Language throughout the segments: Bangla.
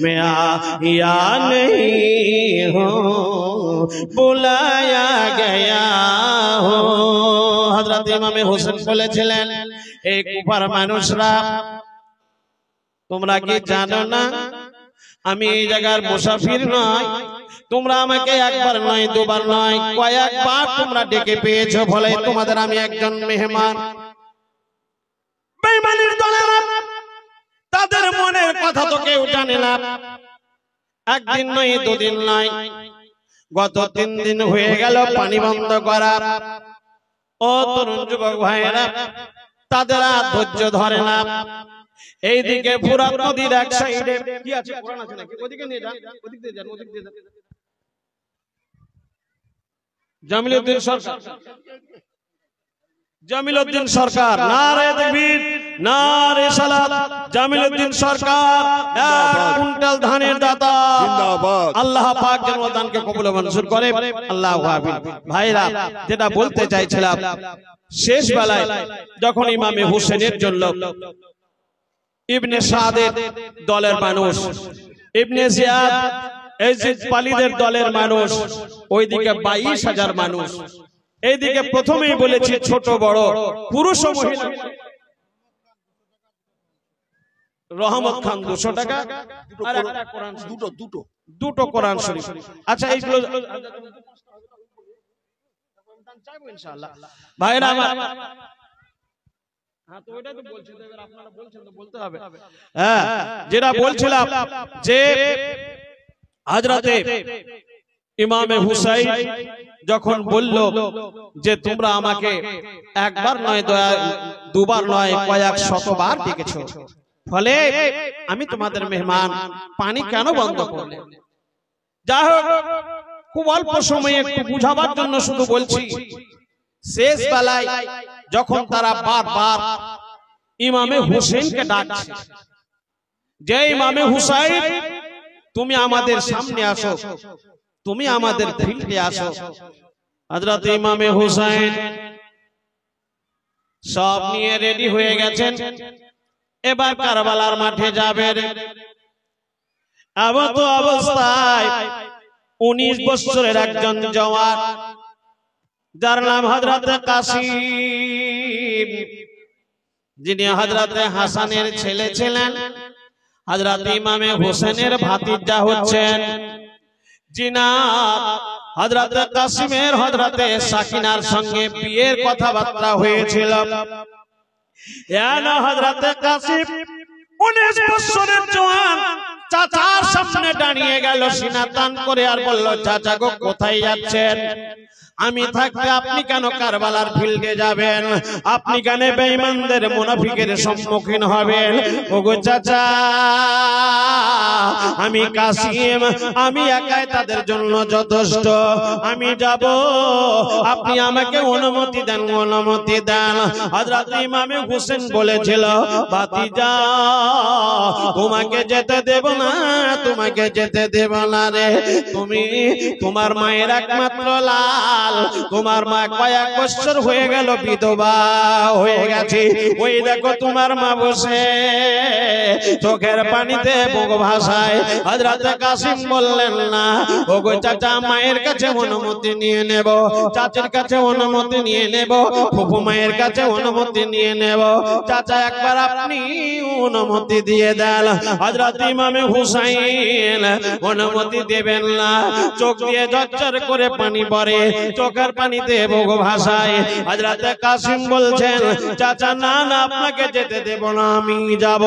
मैं आया नहीं हूँ बुलाया गया हूँ। हजरत इमाम हुसैन বলেছিলেন, এই কুফার মানুষরা তোমরা কি জানো না আমি এই জায়গার মুসাফির নয়, তোমরা আমাকে একবার নয় দুবার নয় কয়েকবার তোমরা ডেকে পেয়েছো, বলে তোমাদের আমি একজন মেহমান। বেঈমানের দলেরা তাদের মনের কথা তো কেউ জানে না। একদিন নয় দুদিন নয়, গত 3 দিন হয়ে গেল পানি বন্ধ করা। ও তরুণ যুবক ভাইয়েরা, তাদের আর ধৈর্য ধরে না। এইদিকে ফুরাত নদীর এক সাইডে কি আছে, কোরআন আছে নাকি, ওদিকে নিয়ে যান, ওদিক দিয়ে যান, ওদিক দিয়ে যান। জামিলউদ্দিন সরকার, জামিলউদ্দিন সরকার, নারে তাকবীর নারে সালাত। জামিলউদ্দিন সরকার 1 কুইন্টাল ধানের দাতা, জিন্দাবাদ। আল্লাহ পাক যেন দানকে কবুল ও মঞ্জুর করে, আল্লাহু আমিন। ভাইরা, যেটা বলতে চাইছিলাম, শেষ বেলায় যখন ইমামে হোসেনের জন্য ইবনে সাদের দলের মানুষ, ইবনে জিয়াদ এজিদ পালিদের দলের মানুষ, ওইদিকে 22,000 মানুষ, এইদিকে প্রথমেই বলেছি ছোট বড় পুরুষ ও মহিলা। রহমত খান 200 টাকা আর একটা কোরআন, দুটো কোরআন শরীফ। আচ্ছা, এইগুলো চাইবো ইনশাআল্লাহ। ভাইরা আমার, হ্যাঁ তো ওইটা তো বলছেন, এবার আপনারা বলছেন তো বলতে হবে। হ্যাঁ, যেটা বলছিলাম যে হযরতে ইমামে হুসাইন যখন বলল যে তোমরা আমাকে একবার নয় দুবার নয় কয়েক শতবার ডেকেছো, ফলে আমি তোমাদের মেহমান, পানি কেন বন্ধ করলে? যাই হোক, খুব অল্প সময়ে একটু বুঝাবার জন্য শুধু বলছি, শেষ বেলায় যখন তারা বারবার ইমামে হুসেনকে ডাকছে, যে ইমামে হুসাইন তুমি আমাদের সামনে আসো, তুমি আমাদের ফিল্ডে আসো। হযরত ইমামে হুসাইন সব নিয়ে রেডি হয়ে গেছেন, এবার কারবালার মাঠে যাবেন। এমত অবস্থায় 19 বছরের একজন জওয়ান, যার নাম হযরতে কাসিম, যিনি হযরতে হাসানের ছেলে ছিলেন, হযরত ইমামে হোসেনের ভাতিজা হচ্ছেন, জিনাব হযরতে কাসিমের হযরতে সাকিনার সঙ্গে বিয়ের কথাবার্তা হয়েছিল। হযরতে কাসিম 19 বছরের জওয়ান চাচার সামনে দাঁড়িয়ে গেল সিনা টান করে, আর বলল, চাচা গো কোথায় যাচ্ছেন? আমি থাকতে আপনি কেন কারবালার ফিল্ডে যাবেন? আপনি কেন বেঈমানদের মুনাফিকের সম্মুখীন হবেন? ওগো চাচা, আমি কাসিম, আমি একাই তাদের জন্য যথেষ্ট, আমি যাব, আপনি আমাকে অনুমতি দেন, অনুমতি দেন। হযরত ইমামে হোসেন বলেছিল, ভাতিজা তোমাকে যেতে দেব না, তোমাকে যেতে দেব না রে, তুমি তোমার মায়ের একমাত্র লাল, তোমার মা কয়েক বছর হয়ে গেল বিধবা হয়ে গেছে, ওই দেখো তোমার মা বসে চোখের পানিতে বুক ভাসায়। হযরত কাসিম বললেন, না ওগো চাচা, মায়ের কাছে অনুমতি নিয়ে নেব, চাচির কাছে অনুমতি নিয়ে নেব, ফুফু মায়ের কাছে অনুমতি নিয়ে নেব, চাচা একবার আপনি অনুমতি দিয়ে দেন। হযরত ইমামে হুসাইন অনুমতি দেবেন না, চোখ দিয়ে ঝরঝর করে পানি পড়ে, চোখের পানিতে বুক ভাসায়। হযরত কাসিম বলছেন, চাচা না না, আপনাকে যেতে দেব না, আমি যাব।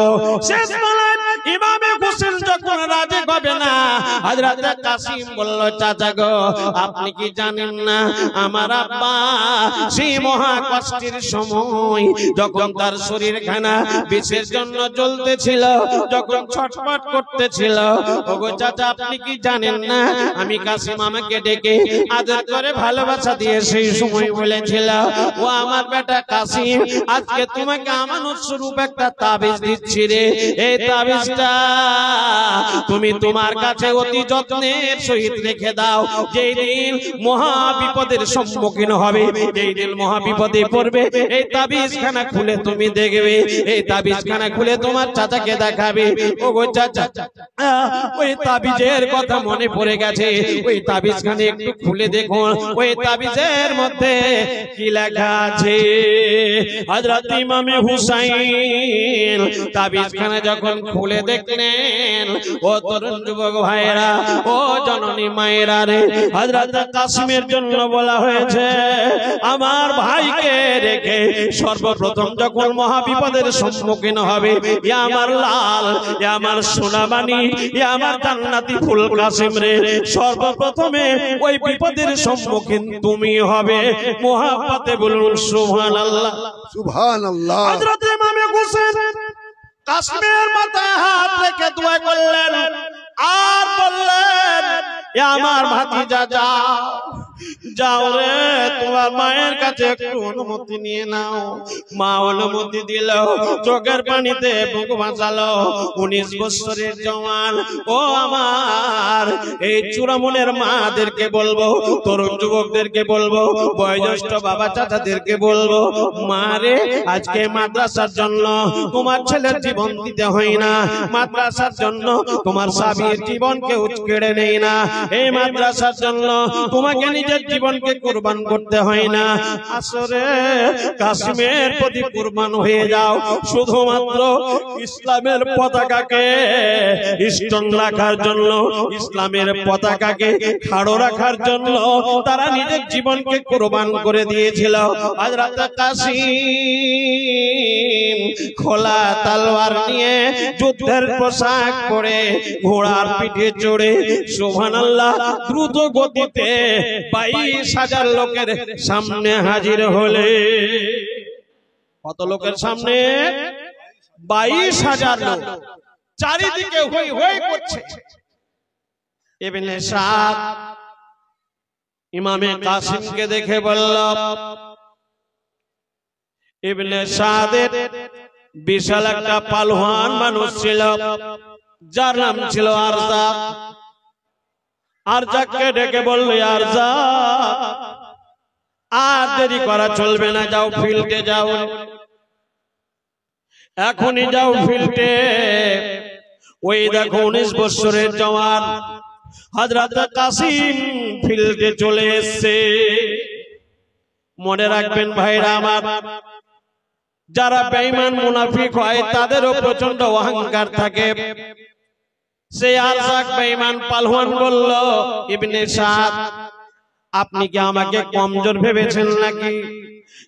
শেষ বেলায় ইমামে হোসেন যখন রাজি হবে না, হযরত কাসিম বলল, চাচা গো আপনি কি জানেন না আমার আব্বা সেই মহা কষ্টের সময় যখন তার শরীরখানা বিষের জন্য জ্বলতেছিল, যখন ছটফট করতেছিল, ওগো চাচা আপনি কি জানেন না আমি কাসিম আমাকে ডেকে আদর করে ভালোবাসা দিয়ে সেই সময় বলেছিল, ও আমার বেটা কাসিম, আজকে তোমাকে আমানত স্বরূপ একটা তাবিজ দিচ্ছি রে, এই তাবিজটা তুমি তোমার কাছে অতি যত্নের সহিত রেখে দাও। যেই দিন মহা বিপদের সম্মুখীন হবে, যেই দিন মহা বিপদে পড়বে, এই তাবিজখানা খুলে তুমি দেখবে, এই তাবিজখানা খুলে তোমার চাচাকে দেখাবে। ও গো চাচা, ওই তাবিজের কথা মনে পড়ে গেছে, ওই তাবিজখানা একটু খুলে দেখুন, ওই তাবিজের মধ্যে কি লেখা আছে। হযরত ইমামে হুসাইন তাবিজখানা যখন খুলে দেখলেন, ও তরুণ যুবক ভাইরা, ও জননী মায়েরা রে, হযরত কাসিমের জন্য বলা হয়েছে আমার ভাইকে রেখে সর্বপ্রথম যখন মহাবিপদের সম্মুখীন হবে, ইয়া আমার লাল, ইয়া আমার সোনামানি, ইয়া আমার জান্নাতি ফুল কাসিম রে, সর্বপ্রথমে ওই বিপদের সম্মুখীন তুমি হবে। মুহাব্বতে বলুন সুবহানাল্লাহ, সুবহানাল্লাহ। হযরত ইমামে হুসাইন কাসিমের মাথায় হাত রেখে দোয়া করলেন আর বললেন, ইয়া আমার ভাতিজা যাও, যাও রে, তোমার মায়ের কাছে একটু অনুমতি নিয়ে নাও। মা অনুমতি দিল, চোখের পানিতে বুক ভাসালো। 19 বছরের জওয়ান ও আমার এই চূড়ামনের মাদেরকে বলবো, তরুণ যুবকদেরকে বলবো, বয়োজ্যেষ্ঠ বাবা চাচাদেরকে বলবো, মা রে, আজকে মাদ্রাসার জন্য তোমার ছেলের জীবন দিতে হয় না, মাদ্রাসার জন্য তোমার স্বামীর জীবনকে কেড়ে নেই না, এই মাদ্রাসার জন্য তোমাকে নিজের জীবনকে কুরবান করতে হয় না। আসরে কাসিমের প্রতি কুরবান হয়ে যাও, শুধুমাত্র ইসলামের পতাকাকে স্ট্রং রাখার জন্য, ইসলামের পতাকাকে খাড়ো রাখার জন্য তারা নিজের জীবনকে কুরবান করে দিয়েছিল। হযরত কাসিম খোলা তলোয়ার নিয়ে, যুদ্ধের পোশাক পরে, ঘোড়ার পিঠে চড়ে সুবহানাল্লাহ দ্রুত গতিতে 22,000 লোকের সামনে হাজির হলে। কত লোকের সামনে? 22,000 লোক, চারিদিকে হই হই করছে। ইবনে সাদ ইমামে কাসিমকে দেখে বলল, ইবনে সাদের বিশাল একটা পালোয়ান মানুষ ছিল, যার নাম ছিল আরজাক। আরজাককে ডেকে বলল, আরজাক, আর দেরি করা চলবে না, যাও ফিল্ডে যাও, এখনই যাও ফিল্ডে। ওই দেখো 19 বছরের জওয়ান হযরত কাসিম ফিল্ডে চলে এসেছে। মনে রাখবেন ভাইরা আমার, যারা বেঈমান মুনাফিক হয় তাদেরও প্রচন্ড অহংকার থাকে। সেই আরজাক বেঈমান পালোয়ান বলল, ইবনে সাদ, আপনি কি আমাকে কমজোর ভেবেছেন নাকি?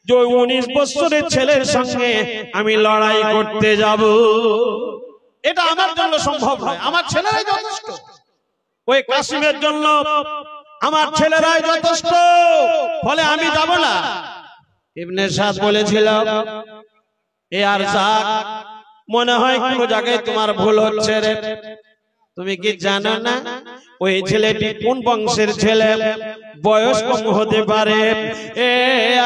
যে 19 বছরের ছেলের সঙ্গে আমি লড়াই করতে যাব, এটা আমার জন্য সম্ভব নয়, আমার ছেলেরাই যথেষ্ট। ওই কাসিমের জন্য আমার ছেলেরাই যথেষ্ট, ফলে আমি যাব না। ইবনে সাদ বলেছিল, এ আরজাক, মনে হয় কোন জায়গায় তোমার ভুল হচ্ছে রে। তুমি কি জানো না ওই ছেলেটি কোন বংশের ছেলে? বয়স কম হতে পারে। এ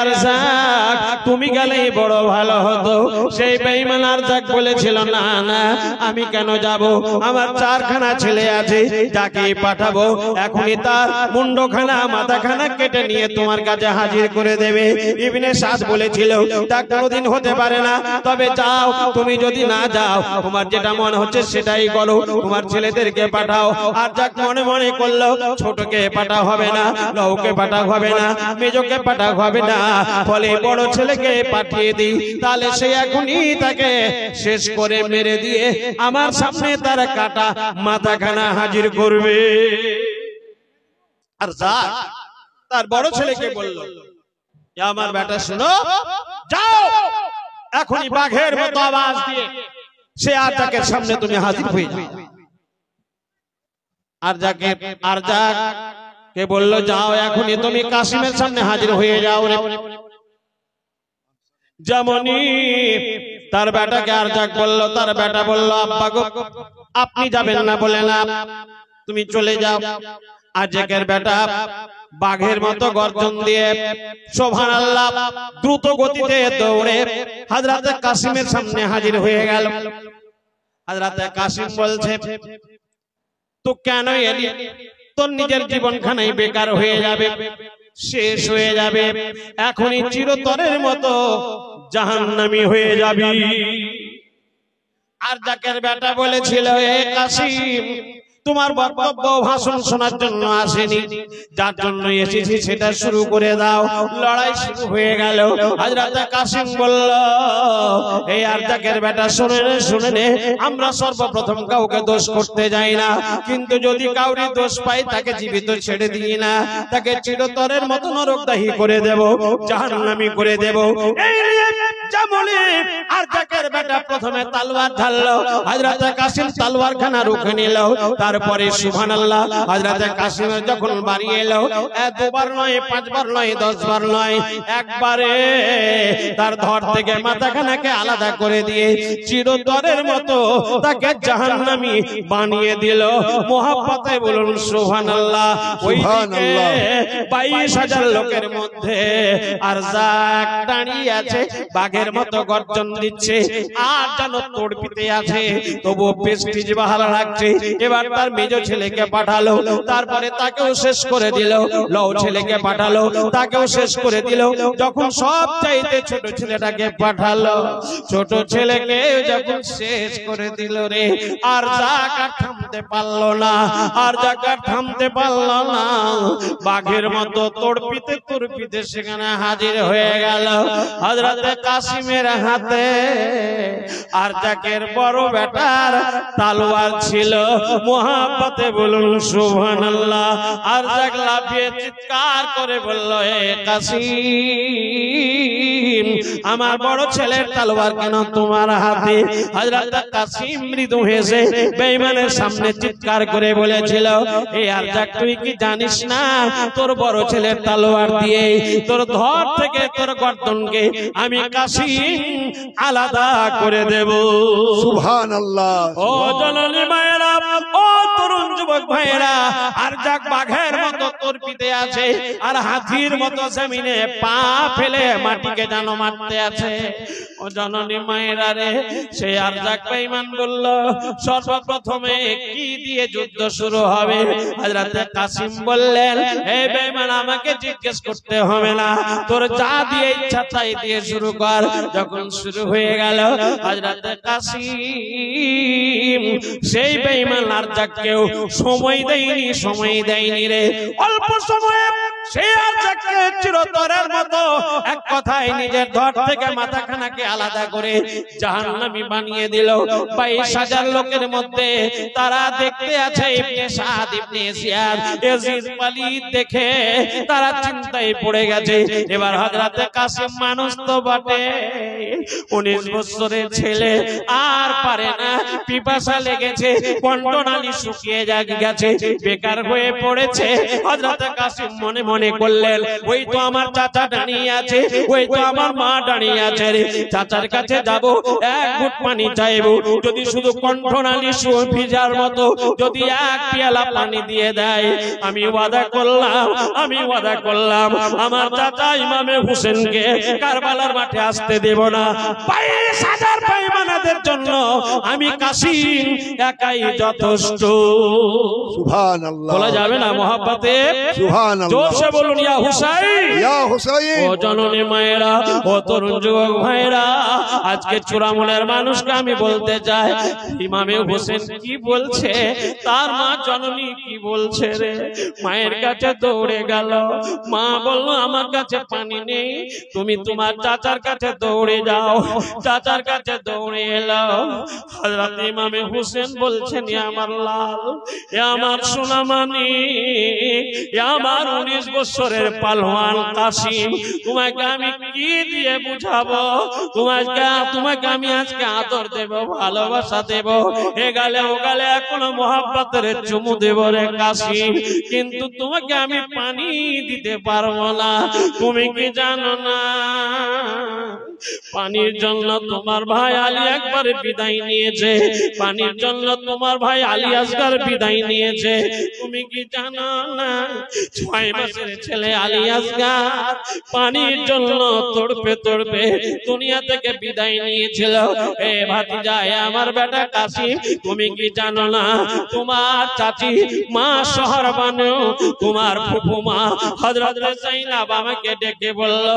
আরজাক, তুমি গেলেই বড় ভালো হতো। সেই বেঈমান আরজাক বলেছিল, না না, আমি কেন যাব? আমার 4খানা ছেলে আছে, যাকে পাঠাবো এখনই তার মুন্ডখানা মাথাখানা কেটে নিয়ে তোমার কাছে হাজির করে দেবে। ইবনে সাদ বলেছিল, তা কোনোদিন হতে পারে না, তবে যাও। তুমি যদি না যাও, তোমার যেটা মনে হচ্ছে সেটাই করো, তোমার ছেলেদেরকে পাঠাও। আরজাক মনে মনে করলো, ছোটকে পাঠা হবে না, লউকে পাঠা হবে না, মেজোকে পাঠা হবে না, ফলে বড় ছেলেকে পাঠিয়ে দিই, তাহলে সে এখনই তাকে শেষ করে মেরে দিয়ে আমার সামনে তার কাটা মাথাখানা হাজির করবে। আর তার বড় ছেলেকে বলল, আমার বেটা শোনো, যাও এখনই বাঘের মতো আওয়াজ দিয়ে সে আরজাকের সামনে তুমি হাজির হয়ে যাও। আরজাককে বলল, যাও এখনই তুমি কাসিমের সামনে হাজির হয়ে যাও রে। যেমনই তার বেটাকে আরজাক বলল, তার বেটা বলল, আব্বা গো, আপনি যাবেন না বলে না, তুমি চলে যাও। আরজাকের বেটা বাঘের মতো গর্জন দিয়ে সুবহানাল্লাহ দ্রুত গতিতে দৌড়ে হযরত কাসিমের সামনে হাজির হয়ে গেল। হযরত কাসিম বলছে, তো কেন এলি? তোর নিজের জীবনখানাই বেকার হয়ে যাবে, শেষ হয়ে যাবে, এখনই চিরতরের মতো জাহান্নামী হয়ে যাবি। আর যাকের বেটা বলেছিল, এ কাসিম, তোমার বক্তব্য ভাষণ শোনার জন্য আসেনি, যার জন্য এসেছি সেটা শুরু করে দাও। লড়াই শুরু হয়ে গেল। হযরত কাসিম বলল, এই আরজাকের বেটা শুনে নে, আমরা সর্বপ্রথম কাউকে দোষ করতে যাই না, কিন্তু যদি কাউরি দোষ পাই তাকে জীবিত ছেড়ে দিই না, তাকে চিরতরের মতো নরকদাহী করে দেব, জাহান্নামী করে দেব। এই যেমনই আরজাকের বেটা প্রথমে তলোয়ার ঢাললো, হযরত কাসিম তলোয়ারখানা রুখে নিল। তারপরে সুবহানাল্লাহ, হযরত কাসিমের যখন বাড়ি এলো, দুবার নয়, পাঁচবার নয়, 10 বার নয়, একবারে তার ধর থেকে মাথাখানাকে আলাদা করে দিয়ে চিরতরের মতো তাকে জাহান্নামী বানিয়ে দিল। মুহাব্বতে বলুন সুবহানাল্লাহ। ওইদিকে 22,000 লোকের মধ্যে আরজাক দাঁড়িয়ে আছে, বাঘের মতো গর্জন দিচ্ছে, আর যেন তড়পিতে আছে, তবু প্রেস্টিজ বাহাল রাখছে। এবার তার মেজ ছেলেকে পাঠালো, তারপরে তাকেও শেষ করে দিল। লও ছেলেকে পাঠালো, তাকেও শেষ করে দিল। যখন সব চাইতে ছোট ছেলেটাকে পাঠালো, ছোট ছেলেকে যখন শেষ করে দিল রে, আর জাকার থামতে পারলো না, আর জাকার থামতে পারলো না, বাঘের মতো তড়পিতে তড়পিতে সেখানে হাজির হয়ে গেল হযরত কাসিমের হাতে। আর জাকের বড় বেটার তলোয়ার ছিল। মুহাব্বতে বলুন সুবহানাল্লাহ। আর জাক লাফিয়ে চিৎকার করে বলল, এ কাসিম, আমার বড় ছেলের তলোয়ার কেন তোমার হাতে? হযরত কাসিম মৃদু হেসে বেঈমানের সামনে চিৎকার করে বলেছিল, এ আর জাক, তুই কি জানিস না, তোর বড় ছেলের তলোয়ার দিয়ে তোর ধর থেকে তোর গর্দনকে আমি কাসিম আলাদা করে দেব। সুবহানাল্লাহ। ও জননী মায়েরা, ও তরুণ যুবক ভাইরা, আর যাক বাঘের মতো তড়পিতে আছে, আর হাতির মতো জমিনে পা ফেলে মাটিকে যেন মারতে আছে। ও জননী মায়েরা রে, সে আর যাক বেঈমান বলল, সর্বপ্রথমে কি দিয়ে যুদ্ধ শুরু হবে? হযরত কাসিম বললেন, এই বেঈমান, আমাকে জিজ্ঞেস করতে হবে না, তোর যা দিয়ে ইচ্ছা তাই দিয়ে শুরু কর। যখন শুরু হয়ে গেল, হযরত কাসিম সেই বেঈমান আর যাকেও সময় দেয়নি রে। অল্প সময়ে সে আর যাকে চিরতরের মতো এক কথায় নিজের ধর থেকে মাথাখানাকে আলাদা করে জাহান্নামী বানিয়ে দিল। 22,000 লোকের মধ্যে তারা দেখতে আছে ইবনে সাদ, ইবনে জিয়াদ, ইয়াজিদ ওয়ালিদ দেখে তারা চিন্তায় পড়ে গেছে। এবার হযরত কাসিম মানুষ তো বটে, 19 বছরের ছেলে, আর পারে না, পিপাসা লেগেছে, কণ্ঠনালী শুকিয়ে গেছে, বেকার হয়ে পড়েছে। হযরত কাসিম মনে মনে করলেন, ওই তো আমার চাচা দাঁড়িয়ে আছে, ওই তো আমার মা দাঁড়িয়ে আছে রে, চাচার কাছে যাব, এক ঘুট পানি চাইবো, যদি শুধু কণ্ঠনালী ভিজার মতো যদি এক পেয়ালা পানি দিয়ে দেয়, আমি ওয়াদা করলাম আমার চাচা ইমামে হোসেনকে কারবালার মাঠে আসতে দেব না। 22,000 বেঈমানদের জন্য আমি কাসিম একাই যথেষ্ট। সুবহানাল্লাহ। বলা যাবে না মুহাব্বতে? সুবহানাল্লাহ। জোরসে বলুন, ইয়া হুসাইন, ইয়া হুসাইন। ও জননী মায়েরা, ও তরুণ যুবক ভাইরা, আজকে চূড়ামূলের মানুষকে আমি বলতে চাই, ইমামে হোসেন কি বলছে, তার মা জননী কি বলছে রে? মায়ের কাছে দৌড়ে গেল, মা বলল, আমার কাছে পানি নেই, তুমি তোমার চাচার কাছে দৌড়ে যাও। চাচার কাছে দৌড়ে এলো। হযরত ইমামে হোসেন বলছেন, ইয়া আমার লাল, ইয়া আমার সোনামানি, ইয়া আমার 19 বছরের পালোয়ান কাসিম, তোমাকে আমি কি দিয়ে বুঝাবো? তোমাকে আমি আজকে আদর দেব, ভালোবাসা দেব, এ গালে ও গালে এখনো মোহাব্বতের চুমু দেব রে কাসিম, কিন্তু তোমাকে আমি পানি দিতে পারবো না। তুমি কি জানো না পানির জন্য তোমার ভাই আলী একবার বিদায় নিয়েছে, পানির জন্য তোমার ভাই আলী আসগর বিদায় নিয়েছে। তুমি কি জানো না 6 মাসের ছেলে আলী আসগর পানির জন্য তড়পে তড়পে দুনিয়া থেকে বিদায় নিয়েছিল। এ ভাতিজা, আমার বেটা কাসিম, তুমি কি জানো না তোমার চাচি মা শহরবানু, তোমার ফুফু মা হযরত যায়েনব আমাকে ডেকে বলল,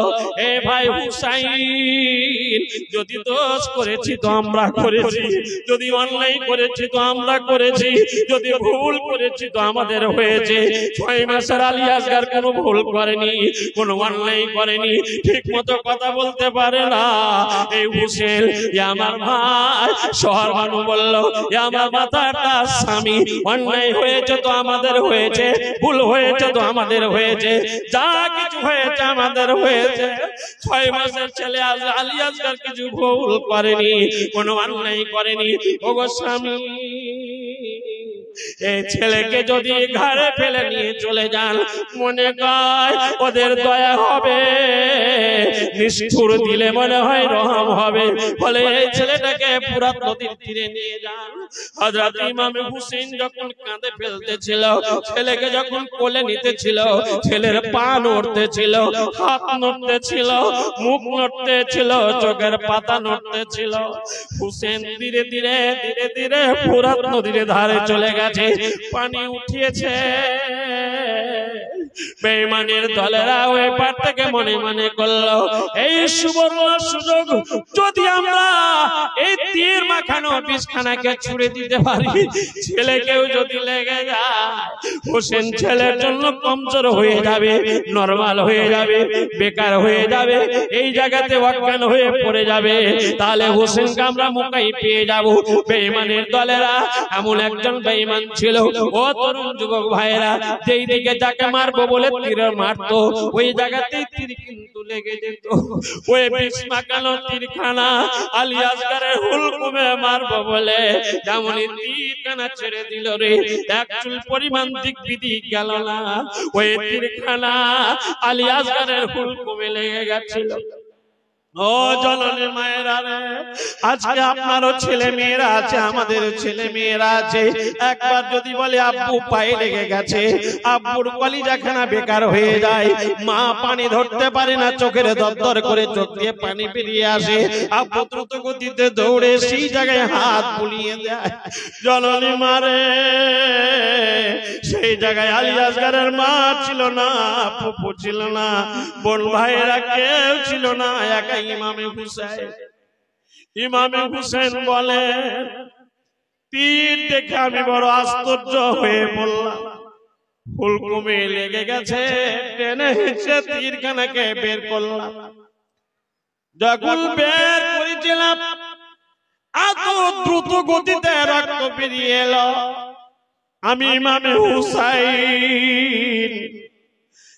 এ ভাই হুসাইন, যদি দোষ করেছি তো আমরা করেছি, যদি অন্যায় করেছি তো আমরা করেছি, যদি ভুল করেছি তো আমাদের হয়েছে। 6 মাসের আলী আসগর কোনো ভুল করেনি, কোনো অন্যায় করেনি, ঠিক মতো কথা বলতে পারে না। এই হুসেন, আমার ভাই শহরবানু বলল, আমার মাথাটা স্বামী, অন্যায় হয়েছে তো আমাদের হয়েছে, ভুল হয়েছে তো আমাদের হয়েছে, যা কিছু হয়েছে আমাদের হয়েছে। 6 মাসের ছেলে আলী আসগর কিছু ভুল করেনি, কোনো অন্যায় করেনি। ওগো স্বামী, এই ছেলেকে যদি ঘরে ফেলে নিয়ে চলে যান, মনে হয় ওদের দয়া হবে, নিষ্ঠুর দিলে মনে হয় রহম হবে, বলে এই ছেলেটাকে ফুরাত নদীর তীরে নিয়ে যান। হযরত ইমাম হুসেন যখন কাঁধে ফেলতেছিল, ছেলেকে যখন কোলে নিতেছিল, ছেলের পা নড়তেছিল, হাত নড়তেছিল, মুখ নড়তেছিল, চোখের পাতা নড়তেছিল। হুসেন ধীরে ধীরে ধীরে ধীরে ফুরাত নদীর ধারে চলে গেছে, পানি উঠিয়েছে। বেঈমানের দলেরা ওই পার থেকে মনে মনে করলো, এই সুবর্ণ সুযোগ, যদি আমরা এই তীর মাখানো বিষখানাকে ছুড়ে দিতে পারি, ছেলেকেও যদি লেগে যায়, হোসেন ছেলের জন্য কমজোর হয়ে যাবে, নরমাল হয়ে যাবে, বেকার হয়ে যাবে, এই জায়গাতে অজ্ঞান হয়ে পড়ে যাবে, তাহলে হোসেনকে আমরা মোকাই পেয়ে যাব। বেঈমানের দলেরা এমন একজন বেঈমান ছিল, ও তরুণ যুবক ভাইরা, যেই দিকে যাকে মারবো বলে তীর মারতো, ওই জায়গাতেই তীর কিন্তু লেগে যেত। ওই বিষ মাখানো তীরখানা আলী আসগরের হুলকুমে মারবো বলে যেমনই তীরখানা ছেড়ে দিল রে, এক চুল পরিমাণ দিক বিদিক গেল না, ওই তীরখানা আলী আসগরের হুলকুমে লেগে গেছিল। ও জননী মায়েরা রে, আজকে আপনারও ছেলে মেয়েরা আছে, আমাদের ছেলে মেয়েরা আছে, একবার যদি বলে আব্বু পায়ে লেগে গেছে, আব্বুর কলিজাখানা বেকার হয়ে যায়, মা পানি ধরতে পারে না, চোখের দরদর করে চোখ দিয়ে পানি বেরিয়ে আসে, আব্বু দ্রুত গতিতে দৌড়ে সেই জায়গায় হাত বুলিয়ে দেয়। জননী মারে, সেই জায়গায় আলী আসগরের মা ছিল না, ফুফু ছিল না, বোন ভাইয়েরা কেউ ছিল না, একা ইমামে হুসাইন। ইমামে হুসাইন বলে, তীর দেখে আমি বড় আশ্চর্য হয়ে বললাম, হুলকুমে লেগে গেছে, টেনে হেঁচে তীরখানাকে বের করলাম। যখন বের করেছিলাম, এত দ্রুত গতিতে রক্ত বেরিয়ে এলো। আমি ইমামে হুসাইন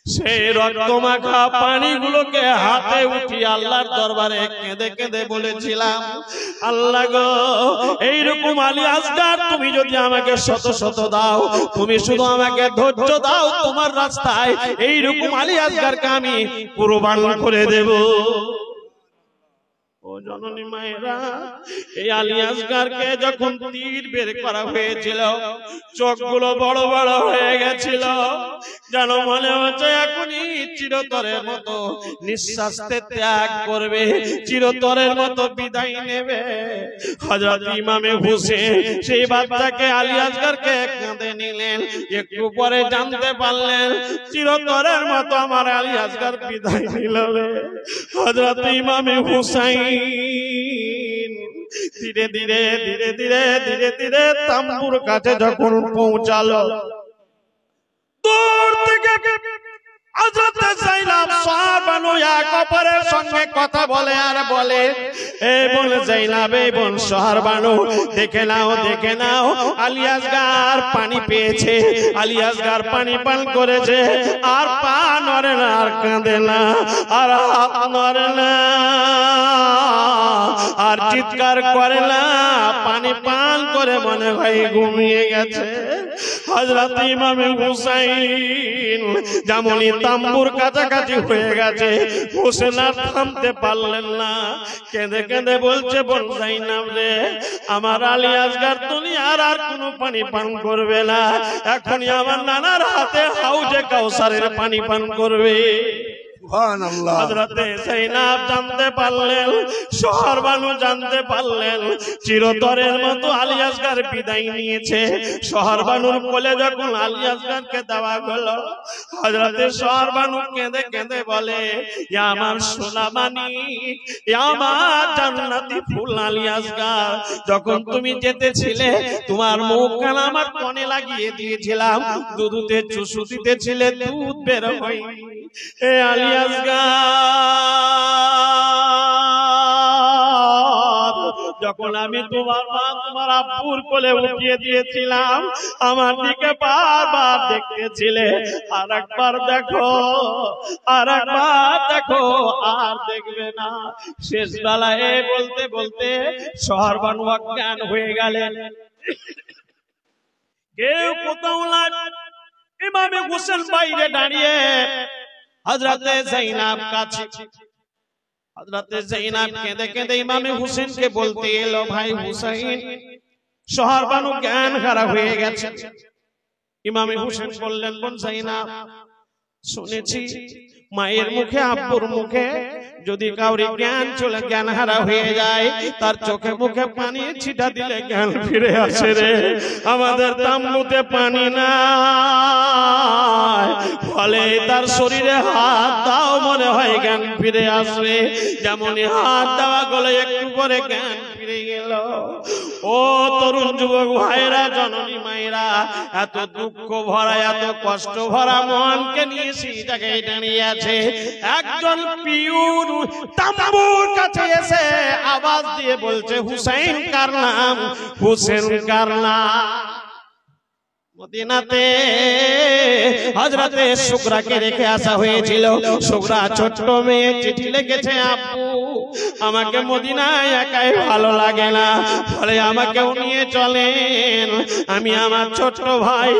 সেই রক্ত মাখা পানিগুলোকে হাতে উঠিয়ে আল্লাহর দরবারে কেঁদে কেঁদে বলেছিলাম, আল্লাহ গো, এইরকম আলী আসগর তুমি যদি আমাকে শত শত দাও, তুমি শুধু আমাকে ধৈর্য দাও, তোমার রাস্তায় এইরকম আলী আসগরকে আমি কুরবান করে দেব। ও জননী মায়েরা, এই আলী আসগরকে যখন তীর বের করা হয়েছিল, চোখগুলো বড় বড় হয়ে গেছিল, যেন মনে হচ্ছে এখনই চিরতরের মতো নিঃশ্বাস ত্যাগ করবে, চিরতরের মতো বিদায় নেবে। হযরত ইমামে হুসেন সেই বাচ্চাকে আলী আসগরকে কাঁধে নিলেন, একটু পরে জানতে পারলেন চিরতরের মতো আমার আলী আসগর বিদায় নিল। হযরত ইমামে হুসাইন ধীরে ধীরে ধীরে ধীরে ধীরে ধীরে তাম্বুর কাছে যখন পৌঁছালো, দূর থেকে হযরত যায়েনব সাহাবানু এক অপরের সঙ্গে কথা বলে আর বলে, এ বোন যায়েনব, এ বোন সাহাবানু, দেখে নাও আলী আসগর পানি পেয়েছে, আলী আসগর পানি পান করেছে, আর পা নড়ে না, আর কাঁদে না, আর হাত নড়ে না, আর চিৎকার করে না, পানি পান করে মনে হয় ঘুমিয়ে গেছে। হযরত ইমাম হুসাইন যেমনই তাম্বুর কাছাকাছি হয়ে গেছে, হোসেন আর থামতে পারলেন না, কেঁদে কেঁদে বলছে, বোন যাইনাব রে, আমার আলী আসগার দুনিয়ার আর কোনো পানি পান করবে না, এখনই আমার নানার হাতে হাউজে কাউসারের পানি পান করবে। সুবহানাল্লাহ। হযরতে যায়েনাব জানতে পারলেন, শহর বানু জানতে পারলেন, চিরতরের মতো আলী আসগার বিদায় নিয়েছে। শহর বানুর কোলে যখন আলী আসগারকে দেওয়া হলো, হযরতে শহর বানু কেঁদে কেঁদে বলে, ইয়া আমার সোনা মানিক, ইয়া আমার জান্নাতি ফুল আলী আসগার, যখন তুমি যেতেছিলে তোমার মুখ কান আমার কনে লাগিয়ে দিয়েছিলাম, দুধে চুষু দিতেছিলে, দুধ বের হয়নি। এ আলী আসগার, যখন আমি তোমার মা তোমার আব্বুর কোলে উঠিয়ে দিয়েছিলাম, আমার দিকে বারবার দেখতেছিলে, আর একবার দেখো, আর একবার দেখো, আর দেখবে না। শেষ বেলায় বলতে বলতে শহর বানু অজ্ঞান হয়ে গেলেন, কেউ কোথাও নাই। ইমামে হোসেন বাইরে দাঁড়িয়ে হযরতে যায়েনাব কাছে। হযরতে যায়েনাব কেঁদে কেঁদে ইমামে হোসেনকে বলতে এলো, ভাই হুসাইন, শহর বানু জ্ঞান হারা হয়ে গেছে। ইমামে হোসেন বললেন, বোন যায়েনাব, শুনেছি মায়ের মুখে আব্বুর মুখে যদি কাউরি জ্ঞান হারা হয়ে যায়, তার চোখে মুখে পানি ছিটা দিলে জ্ঞান ফিরে আসে রে। আমাদের তাম্বুতে পানি নাই, ফলে তার শরীরে হাত দাও, মনে হয় জ্ঞান ফিরে আসবে। যেমনই হাত দেওয়া গেল, একটু পরে জ্ঞান ফিরে গেল। ও তরুণ যুবক ভাইরা, জননী মায়েরা, এত দুঃখ ভরা, এত কষ্ট ভরা মনকে নিয়ে সেই জায়গায় দাঁড়িয়ে আছে। একজন পিউন তাম্বুর কাছে এসে আওয়াজ দিয়ে বলছে, হুসাইন কার নাম, হুসেন কার নাম। মদিনাতে হযরতে শুকরাকে রেখে আসা হয়েছিল। শুকরা ছোট্ট মেয়ে, চিঠি লিখেছে, আব্বু আমাকে মদিনায় একাই ভালো লাগে না, ফলে আমাকেও নিয়ে চলেন, আমি আমার ছোট্ট ভাই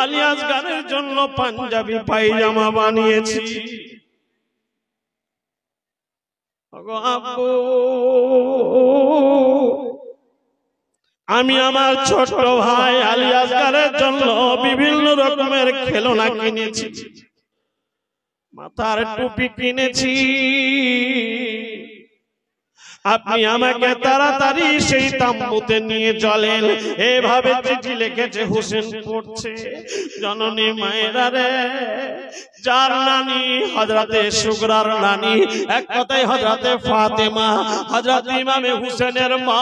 আলী আসগারের জন্য পাঞ্জাবি পায়জামা বানিয়েছি। আব্বু, আমি আমার ছোট ভাই আলী আসগারের জন্য বিভিন্ন রকমের খেলনা কিনেছি, মাথার টুপি কিনেছি, আপনি আমাকে তাড়াতাড়ি সেই তাম্বুতে নিয়ে চলেন। এভাবে চিঠি লিখেছে। হোসেন পড়ছে, জননী মায়েরা রে, যার নানি হযরতে শুকরার নানি, এক কথায় হযরতে ফাতেমা, হযরত ইমামে হোসেনের মা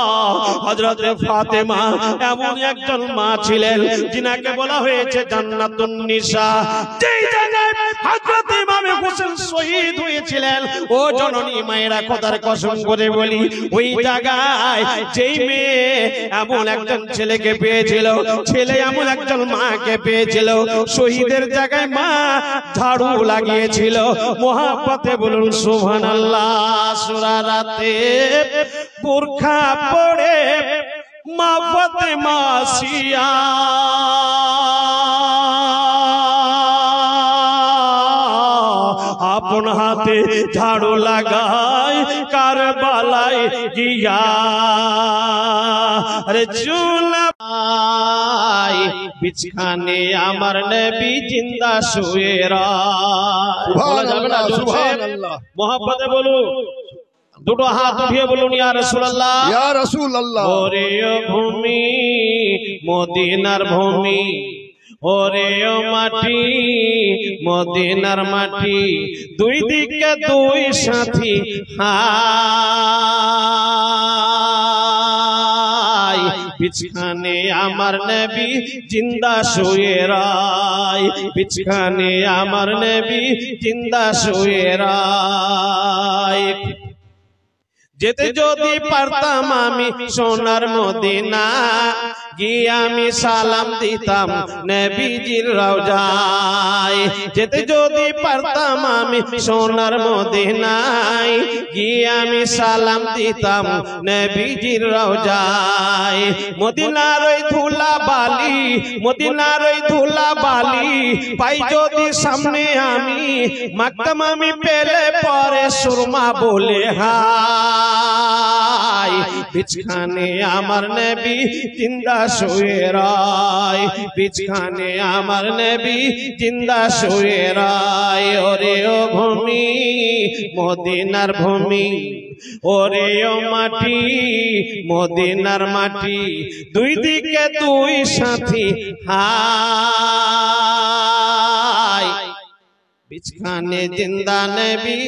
হযরতে ফাতেমা, এমন একজন মা ছিলেন যিনাকে বলা হয়েছে জান্নাতুন নিসা। যেই জায়গায় হযরত ইমামে হোসেন শহীদ হয়েছিলেন, ও জননী মায়েরা, কথার কসম করে বলি, ওই জায়গায় যেই মেয়ে এমন একজন ছেলেকে পেয়েছিল, ছেলে এমন একজন মাকে পেয়েছিল, শহীদের জায়গায় মা ঝাড়ু লাগিয়েছিল। মোহাব্বতে বলুন সুবহানাল্লাহ। সূরা রাতে বোরখা পরে মা ফাতেমা সিয়া আপন হাতে ঝাড়ু লাগায় কারবালায় গিয়া, রে চুলাই বিছখানে আমার নবী জিন্দা শুয়ে রয়। সুবহানাল্লাহ, সুবহানাল্লাহ। মোহাব্বতে বলুন, দুটো হাত উঠিয়ে বলুন, ইয়া রাসূলুল্লাহ, ইয়া রাসূলুল্লাহ। ওরে ভূমি মদিনার ভূমি, ওরে ও মাটি মদিনার মাটি, দুই দিকে দুই সাথী হাই, বিছখানে আমার নবী জিন্দা শুয়ে রয়, বিছখানে আমার নবী জিন্দা শুয়ে রয়। যেতে যদি পারতাম আমি সোনার মদিনা, গিয়ে আমি সালাম দিতাম নবীজির রওজায়। যেতে যদি পারতাম আমি সোনার মদিনায়, গিয়ে আমি সালাম দিতাম নবীজির রওজায়। মদিনার ওই ধুলা বালি, মদিনার ওই ধুলা বালি পাই যদি সামনে আমি, মাকতাম আমি পেলে পরে সুরমা বলে হায়। বিছখানে আমার নবী জিন্দা শুয়ে রয়, বিছখানে আমার নবী জিন্দা শুয়ে রয়। ওরে ও ভূমি মদিনার ভূমি, ওরে ও মাটি মদিনার মাটি, দুই দিকে দুই সাথী হায়। বিছখানে জিন্দা নবী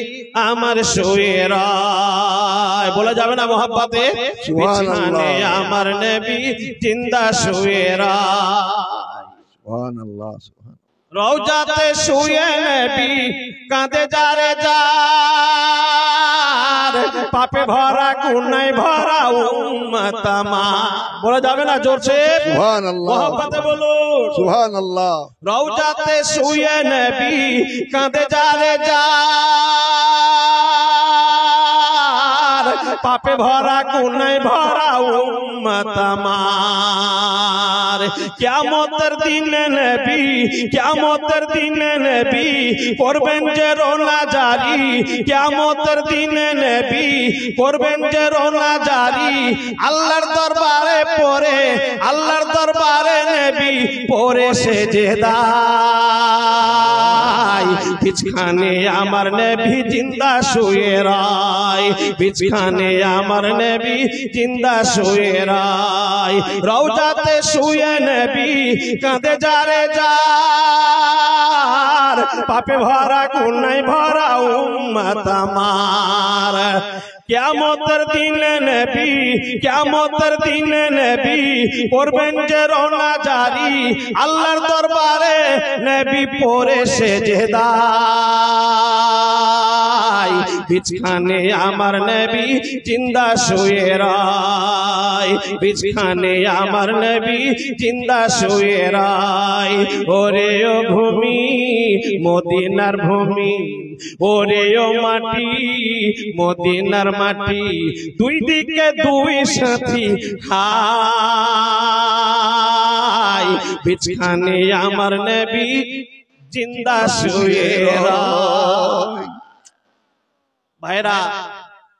আমার শুয়ে রয়। বলা যাবে না মোহাব্বতে? বিছখানে আমার নবী জিন্দা শুয়ে রয়। সুবহানাল্লাহ। রওজাতে শুয়ে নবী কাঁদে যারে যার, পাপে ভরা গুনায় ভরা উম্মত আমার। বলা যাবে না জোরছে? সুবহানাল্লাহ। মোহাব্বতে বলুন সুবহানাল্লাহ। রওজাতে শুয়ে নবী কাঁদে যারে যার, পাপে ভরা গুনায় ভরা উম্মত আমার। কিয়ামতের দিনে নবী, কিয়ামতের দিনে নবী করবেন যে রোনা জারি, কিয়ামতের দিনে নবী করবেন যে রোনা জারি। আল্লাহর দরবারে পড়ে, আল্লাহর দরবারে নবী পড়ে সেজদায়। বিছখানে আমার নবী জিন্দা শুয়ে রয়, বিছখানে আমার নবী জিন্দা শুয়ে রয়। রওজাতে শুয়ে নবী কাঁদে যারে যার, পাপে ভরা গুনায় ভরা উম্মত আমার। কিয়ামতের দিনে নবী, কিয়ামতের দিনে নবী করবেন যে রওনা জারি। আল্লাহর দরবারে নবী পড়ে সেজদায়। বিছখানে আমার নবী জিন্দা শুয়ে রয়, বিছখানে আমার নবী জিন্দা শুয়ে রয়। ওরে ও ভূমি মদিনার ভূমি, ওরে ও মাটি মদিনার মাটি, দুই দিকে দুই সাথী হায়। বিছখানে আমার নবী জিন্দা শুয়ে রয়। ভাইরা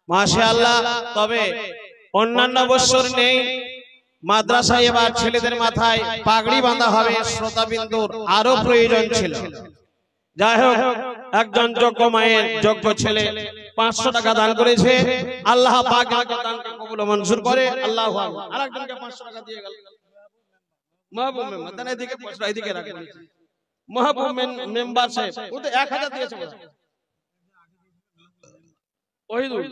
মাশাআল্লাহ, তবে অন্যান্য বছর নেই, মাদ্রাসায় এবার ছেলেদের মাথায় পাগড়ি বাঁধা হবে, শ্রোতাবিন্দুর আরো প্রয়োজন ছিল। যাই হোক, একজন যোগ্য মায়ের যোগ্য ছেলে 500 টাকা দান করেছে, আল্লাহ পাক দানকে কবুল ও মঞ্জুর করে। আল্লাহু আকবার। আরেকজনকে 500 টাকা দিয়ে গেল মাহবুব মেম্বার, দান এদিকে 500 এদিকে রাখেন। মাহবুব মেম্বার সাহেব ও তো 1000 দিয়েছে। ওহিদুল,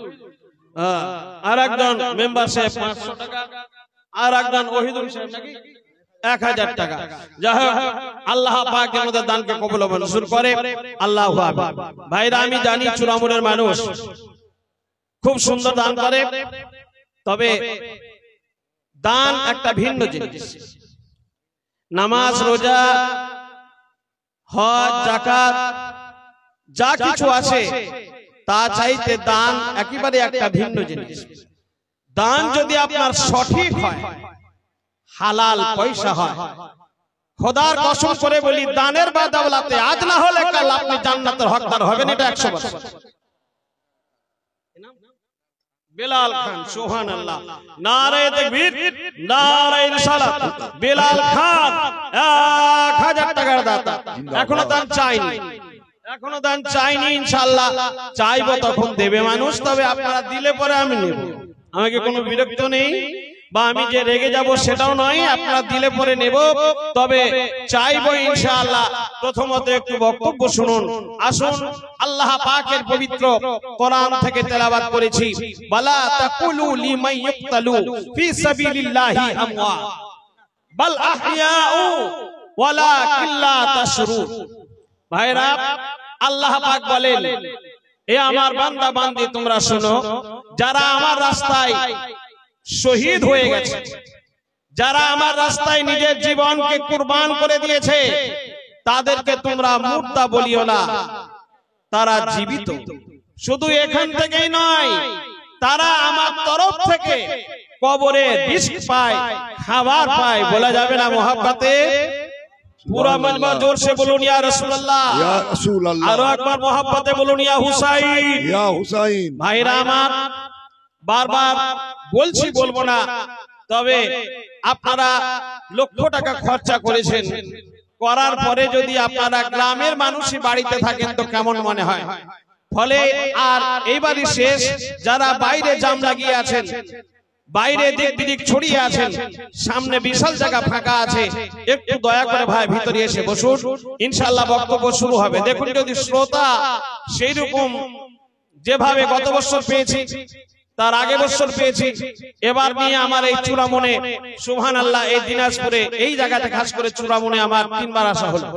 আরেকজন মেম্বার সাহেব 500 টাকা, আরেকজন ওহিদুল সাহেব নাকি 1000 টাকা। যাই হোক, আল্লাহ পাক আমাদের দানকে কবুল ও মঞ্জুর করে। আল্লাহু আকবার। ভাইরা, আমি জানি চূড়ামুড়ের মানুষ খুব সুন্দর দান করে, তবে দান একটা ভিন্ন জিনিস। নামাজ, রোজা, হজ, যাকাত যা কিছু আছে তা চাইতে দান একেবারে একটা ভিন্ন জিনিস। দান যদি আপনার সঠিক হয়, হালাল পয়সা হয়, খোদার কসম করে বলি, দানের বদৌলতে আজ না হলে কাল আপনি জান্নাতের হকদার হবেন, এটা 100%। বেলাল খান, সুবহানাল্লাহ, নারে তাকবীর, নারে রিসালাত। বেলাল খান 1000 টাকার দাতা, এখনো দান চাইনি, এখনো দান চাইনি। ইনশাআল্লাহ চাইবো তখন দেবে মানুষ, তবে আপনারা দিলে পরে আমি নেব। আমাকে কোনো বিরক্ত নেই বা আমি যে রেগে যাব সেটাও নয়, আপনারা দিলে পরে নেব, তবে চাইবো ইনশাআল্লাহ। প্রথমত একটু বক্তব্য শুনুন। আসুন, আল্লাহ পাকের পবিত্র কোরআন থেকে তেলাওয়াত করেছি, বালা তাকুলু লিমান ইয়ুকতালু ফি সাবিলিল্লাহি আমওয়াত বাল আহইয়াউ ওয়ালাকিন লা তাশউরুন। ভাইরা, আল্লাহ পাক বলেন, এ আমার বান্দা বান্দি তোমরা শোনো, যারা আমার রাস্তায় শহীদ হয়ে গেছে, যারা আমার রাস্তায় নিজের জীবনকে কুরবান করে দিয়েছে তাদেরকে তোমরা মুর্দা বলিও না, তারা জীবিত। শুধু এখান থেকেই নয়, তারা আমার তরফ থেকে কবরে রিস্ক পায়, খাবার পায়। বলা যাবে না মোহাব্বতে? पूरा मजमा जोर से बोलूं या रसूलुल्लाह, या रसूल अल्लाह। आरो একবার मोहब्बते बोलूं या हुसैन, या हुसैन। ভাইরা আমার, বারবার বলছি বলবো না, তবে আপনারা লক্ষ টাকা খরচা করেছেন, করার পরে যদি আপনারা গ্রামের মানুষই বাড়িতে থাকেন তো কেমন মনে হয়? ফলে আর এইবারই শেষ। যারা বাইরে জাম লাগিয়ে আছেন, বাইরে দিক বিদিক ছড়িয়ে আছেন, সামনে বিশাল জায়গা ফাঁকা আছে, একটু দয়া করে ভাই ভিতরে এসে বসুন, ইনশাআল্লাহ বক্তব্য শুরু হবে। দেখুন যদি শ্রোতা সেই রকম যেভাবে গত বছর পেয়েছি, তার আগে বছর পেয়েছি, এবার নিয়ে আমার এই চূড়ামনে সুবহানাল্লাহ, এই দিনাজপুরে এই জায়গাটা খাস করে চূড়ামনে আমার 3 বার আসা হলো।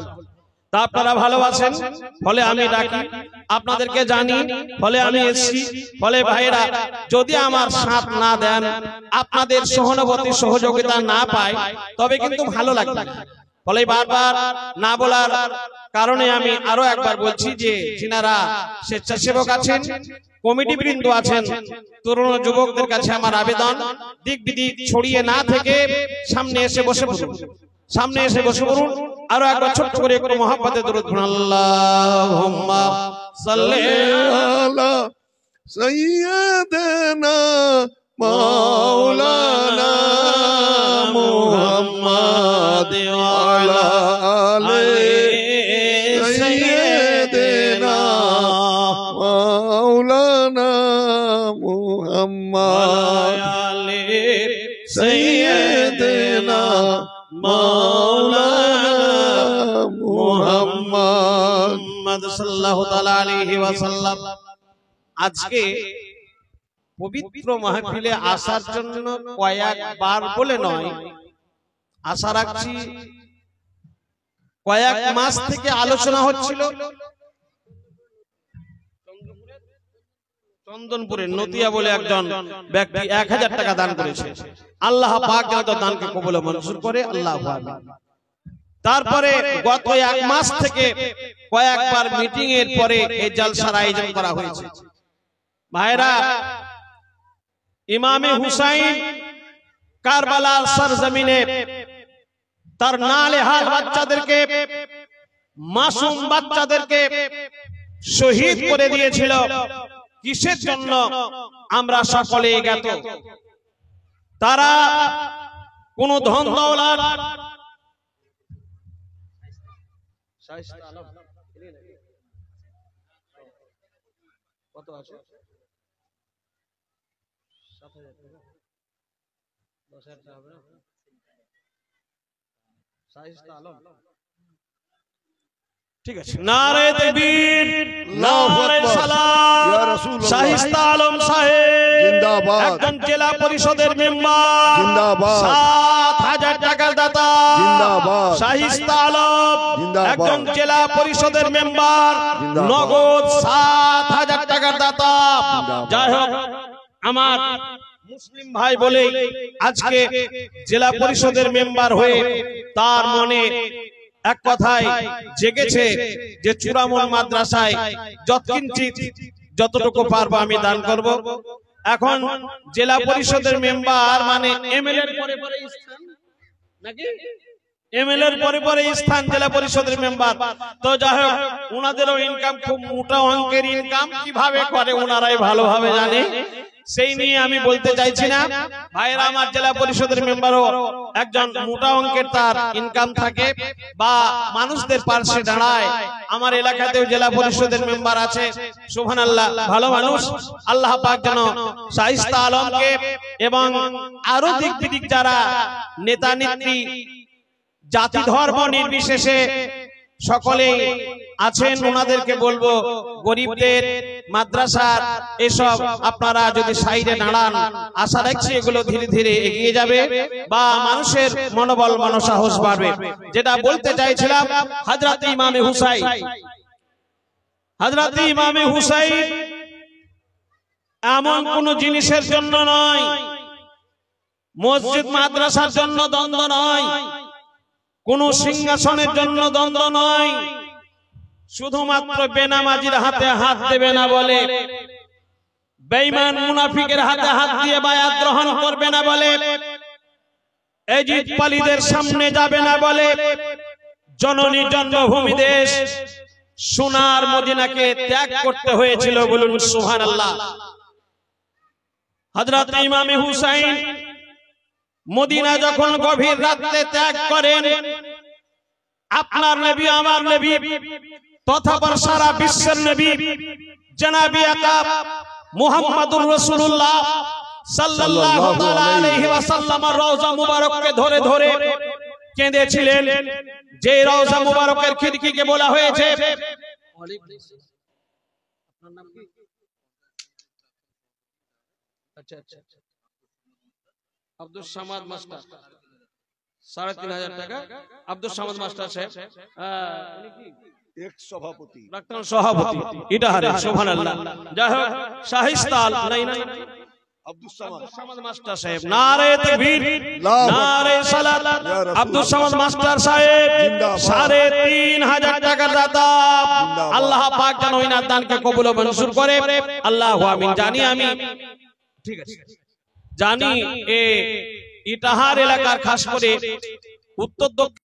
তা আপনারা ভালোবাসেন, ফলে আমি ডাকি, আপনাদেরকে জানি, ফলে আমি এসেছি। ফলে ভাইরা যদি আমার সাথ না দেন, আপনাদের সহানুভূতি সহযোগিতা না পাই, তবে কিন্তু ভালো লাগবে না। ফলে বারবার না বলার কারণে আমি আরো একবার বলছি যে যিনারা স্বেচ্ছাসেবক আছেন, কমিটি বৃন্দ আছেন, তরুণ যুবকদের কাছে আমার আবেদন, দিক বিদিক ছড়িয়ে না থেকে সামনে এসে বসে পড়ুন, সামনে এসে বসে পড়ুন। আরো একবার ছোট্ট করে একটু মহব্বতে দরুদ পড়ুন। আল্লাহুম্মা সাল্লি আলা সাইয়্যিদিনা মাওলানা মুহাম্মাদ ওয়া আলা আলি সাইয়্যিদিনা মাওলানা মুহাম্মাদ সাইয়্যিদিনা মাওলানা মুহাম্মদ সাল্লাল্লাহু তাআলা আলাইহি ওয়াসাল্লাম। আজকে পবিত্র মাহফিলে আসার জন্য কয়েকবার বলে নয়, আশা রাখছি কয়েক মাস থেকে আলোচনা হচ্ছিল। চন্দনপুরের নতিয়া বলে একজন ব্যক্তি 1000 টাকা দান করেছে। আল্লাহ পাক যেন দানকে কবুল ও মঞ্জুর করে, আল্লাহু আমিন। তারপরে গত 1 মাস থেকে কয়েকবার মিটিং এর পরে এই জলসার আয়োজন করা হয়েছে। ভাইরা, ইমামে হুসাইন কারবালার সরজমিনে তার নালেহাল বাচ্চাদেরকে, মাসুম বাচ্চাদেরকে শহীদ করে দিয়েছিল। কিসের জন্য আমরা সকলেই জ্ঞাত। তারা কোন ধন দৌলত, কত আছে? 7,000 টাকা, 10,000 টাকা হবে না? শাহিস্তা আলম, ঠিক আছে। নারে তাকবীর, নারে সালাম। ইয়া রাসূলুল্লাহ, শাহিস্তা আলম সাহেব জিন্দাবাদ। একজন জেলা পরিষদের মেম্বার, জিন্দাবাদ। 7,000 টাকার দাতা, জিন্দাবাদ। শাহিস্তা আলম জিন্দাবাদ। একজন জেলা পরিষদের মেম্বার, জিন্দাবাদ। নগদ 7,000 টাকার দাতা। জিন্দাবাদ। যাই হোক, আমার মুসলিম ভাই বলে আজকে জেলা পরিষদের মেম্বার হয়ে তার মনে এক কথায় জেগেছে যে চূড়ামন মাদ্রাসায় যতটুকু পারবো আমি দান করব। এখন জেলা পরিষদের মেম্বার মানে এমএলএ এর পরে পরে স্থান নাকি? এমএলএ এর পরে পরে স্থান জেলা পরিষদের মেম্বার। তো যাই হোক, ওনাদেরও ইনকাম খুব মোটা অঙ্কের ইনকাম, কিভাবে করে ওনারাই ভালোভাবে জানে, সেই নিয়ে আমি বলতে চাইছি না। ভাইরা, আমার জেলা পরিষদের মেম্বারও একজন মোটা অঙ্কের তার ইনকাম থাকে বা মানুষদের পাশে দাঁড়ায়। আমার এলাকাতেও জেলা পরিষদের মেম্বার আছে, সুবহানাল্লাহ, ভালো মানুষ। আল্লাহ পাক যেন শাহিস্তা আলমকে এবং আরো দিক বিদিক যারা নেতা নেত্রী, জাতি ধর্ম নির্বিশেষে সকলে আছেন, ওনাদেরকে বলবো গরিবদের মাদ্রাসার এসব আপনারা যদি সাইডে দাঁড়ান, আশা রাখছি এগুলো ধীরে ধীরে এগিয়ে যাবে বা মানুষের মনোবল মনোসাহস বাড়বে। যেটা বলতে চাইছিলাম, হযরত ইমামে হুসাইন, হযরত ইমামে হুসাইন এমন কোন জিনিসের জন্য নয় মসজিদ মাদ্রাসার জন্য দ্বন্দ্ব নয়, কোন সিংহাসনের জন্য দ্বন্দ্ব নয়, শুধুমাত্র বেনামাজির হাতে হাত দেবে না বলে, বেঈমান মুনাফিকের হাতে হাত দিয়ে বায়াত গ্রহণ করবে না বলে, ইজিদপালীদের সামনে যাবে না বলে, জননী জন্মভূমি দেশ সোনার মদিনাকে ত্যাগ করতে হয়েছিল। বলুন সুবহানাল্লাহ। হযরত ইমাম হুসাইন মদিনা যখন গভীর রাতে ত্যাগ করেন, আপনার নবী আমার নবী তথা সারা বিশ্বের নবী জনাবে আকা মুহাম্মদুর রাসূলুল্লাহ সাল্লাল্লাহু আলাইহি ওয়াসাল্লামের রওজা মুবারককে ধরে ধরে কেঁদেছিলেন। যে রওজা মুবারকের খিড়কিকে বলা হয়েছে, আপনার নাম কি? আচ্ছা আচ্ছা, আব্দুল সামাদ মাস্টার, ৩,৫০০ টাকা। আব্দুল সামাদ মাস্টার সাহেব উনি কি সভাপতি, প্রাক্তন সভাপতি ইটাহারে। সুবহানাল্লাহ। যাই হোক, শাহিস্তাল নাই নাই আব্দুল সামাদ মাস্টার সাহেব, নারে তাকবীর, নারে সালাত। আব্দুল সামাদ মাস্টার সাহেব ৩,৫০০ টাকার দাতা। আল্লাহ পাক যেন ওনার দানকে কবুল ও মঞ্জুর করে। আল্লাহু আমিন। জানি আমি, ঠিক আছে, জানি ইটাহার এলাকার খাস করে উত্তর